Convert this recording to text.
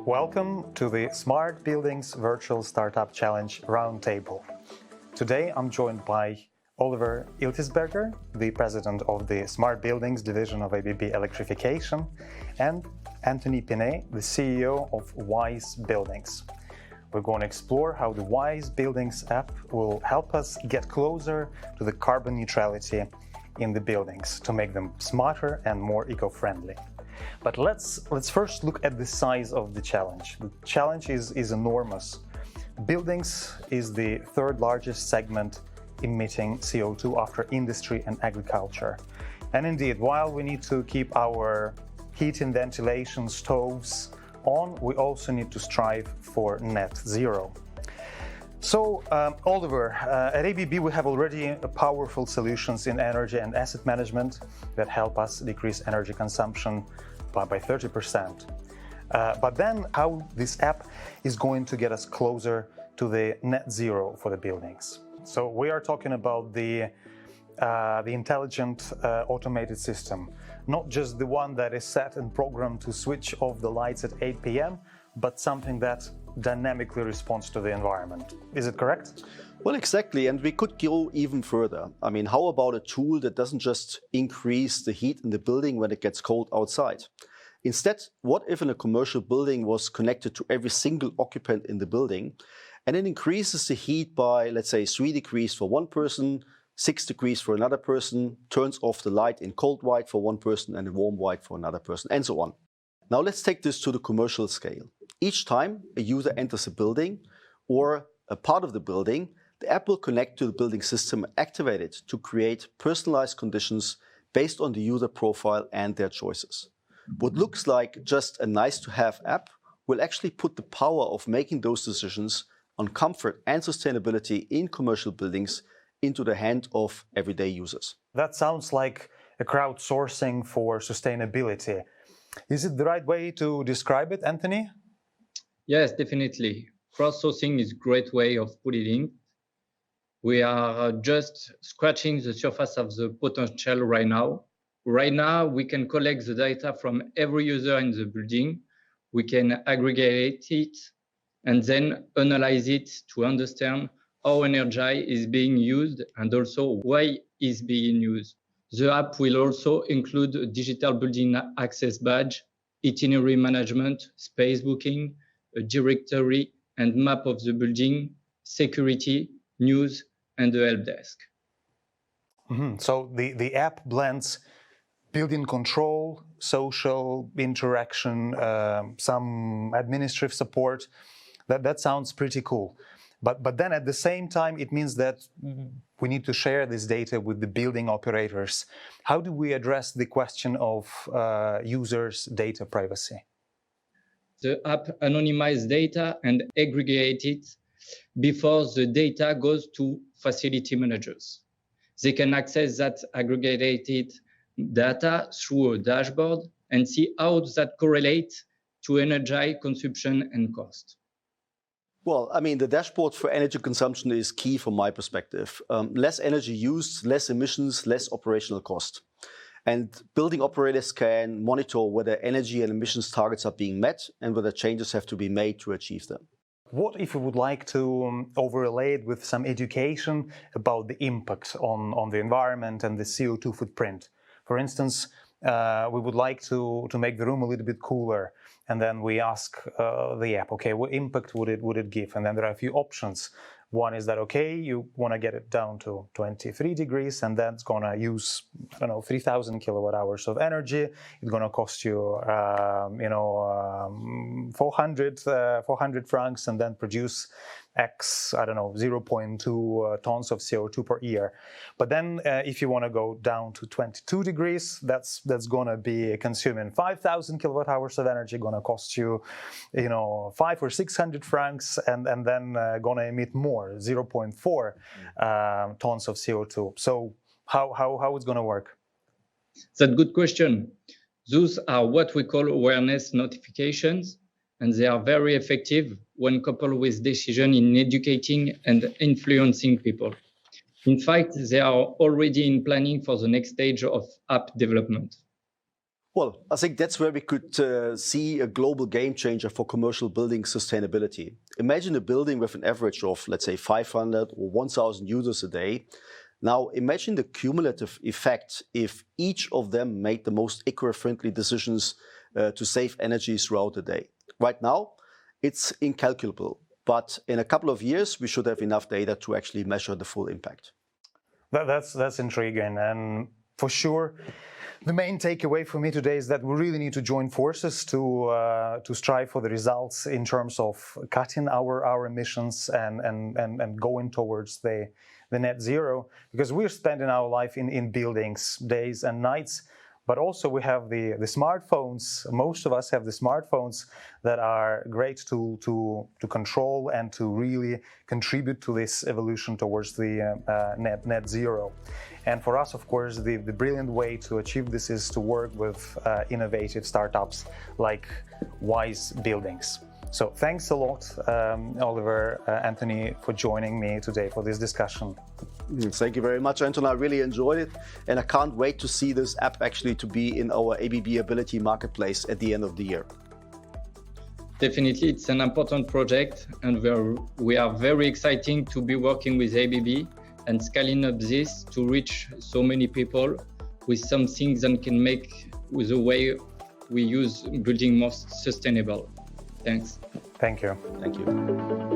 Welcome to the Smart Buildings Virtual Startup Challenge Roundtable. Today I'm joined by Oliver Iltisberger, the president of the Smart Buildings division of ABB Electrification, and Anthony Pinet, the CEO of Wise Buildings. We're going to explore how the Wise Buildings app will help us get closer to the carbon neutrality in the buildings to make them smarter and more eco-friendly. But let's first look at the size of the challenge. The challenge is enormous. Buildings is the third largest segment emitting CO2 after industry and agriculture. And indeed, while we need to keep our heat and ventilation stoves on, we also need to strive for net zero. So, Oliver, at ABB we have already powerful solutions in energy and asset management that help us decrease energy consumption by 30%. But then how this app is going to get us closer to the net zero for the buildings. So we are talking about the intelligent automated system, not just the one that is set and programmed to switch off the lights at 8 p.m., but something that dynamically responds to the environment. Is it correct? Well, exactly, and we could go even further. I mean, how about a tool that doesn't just increase the heat in the building when it gets cold outside? Instead, what if in a commercial building was connected to every single occupant in the building, and it increases the heat by, let's say, 3 degrees for one person, 6 degrees for another person, turns off the light in cold white for one person and in warm white for another person, and so on. Now let's take this to the commercial scale. Each time a user enters a building or a part of the building, the app will connect to the building system and activate it to create personalized conditions based on the user profile and their choices. What looks like just a nice-to-have app will actually put the power of making those decisions on comfort and sustainability in commercial buildings into the hand of everyday users. That sounds like a crowdsourcing for sustainability. Is it the right way to describe it, Anthony? Yes, definitely. Crowdsourcing is a great way of putting it. We are just scratching the surface of the potential right now. Right now, we can collect the data from every user in the building. We can aggregate it and then analyze it to understand how energy is being used and also why it's being used. The app will also include a digital building access badge, itinerary management, space booking, a directory and map of the building, security, news, and the help desk. So the app blends building control, social interaction, some administrative support. That sounds pretty cool. But then at the same time, it means that we need to share this data with the building operators. How do we address the question of users' data privacy? The app anonymizes data and aggregates it before the data goes to facility managers. They can access that aggregated data through a dashboard and see how that correlates to energy consumption and cost. Well, I mean, the dashboard for energy consumption is key from my perspective. Less energy used, less emissions, less operational cost. And building operators can monitor whether energy and emissions targets are being met and whether changes have to be made to achieve them. What if we would like to overlay it with some education about the impact on the environment and the CO2 footprint? For instance, we would like to make the room a little bit cooler, and then we ask the app, okay, what impact would it give? And then there are a few options. One is that, okay, you want to get it down to 23 degrees, and that's going to use, 3,000 kilowatt hours of energy. It's going to cost you, 400 francs, and then produce X, 0.2 tons of CO2 per year. But then if you want to go down to 22 degrees, that's going to be consuming 5,000 kilowatt hours of energy, going to cost you, 500 or 600 francs, and then going to emit more, 0.4 tons of CO2. So how it's going to work? That's a good question. Those are what we call awareness notifications, and they are very effective when coupled with decision in educating and influencing people. In fact, they are already in planning for the next stage of app development. Well, I think that's where we could see a global game changer for commercial building sustainability. Imagine a building with an average of, let's say, 500 or 1,000 users a day. Now, imagine the cumulative effect if each of them made the most eco-friendly decisions to save energy throughout the day. Right now, it's incalculable, but in a couple of years, we should have enough data to actually measure the full impact. That's intriguing, and for sure, the main takeaway for me today is that we really need to join forces to strive for the results in terms of cutting our emissions and going towards the net zero, because we're spending our life in buildings days and nights, but also we have the smartphones. Most of us have the smartphones that are great to control and to really contribute to this evolution towards the net zero. And for us, of course, the brilliant way to achieve this is to work with innovative startups like Wise Buildings. So thanks a lot, Oliver, Anthony, for joining me today for this discussion. Thank you very much, Anton. I really enjoyed it, and I can't wait to see this app actually to be in our ABB Ability Marketplace at the end of the year. Definitely, it's an important project, and we are very exciting to be working with ABB and scaling up this to reach so many people with some things that can make the way we use building more sustainable. Thanks. Thank you. Thank you.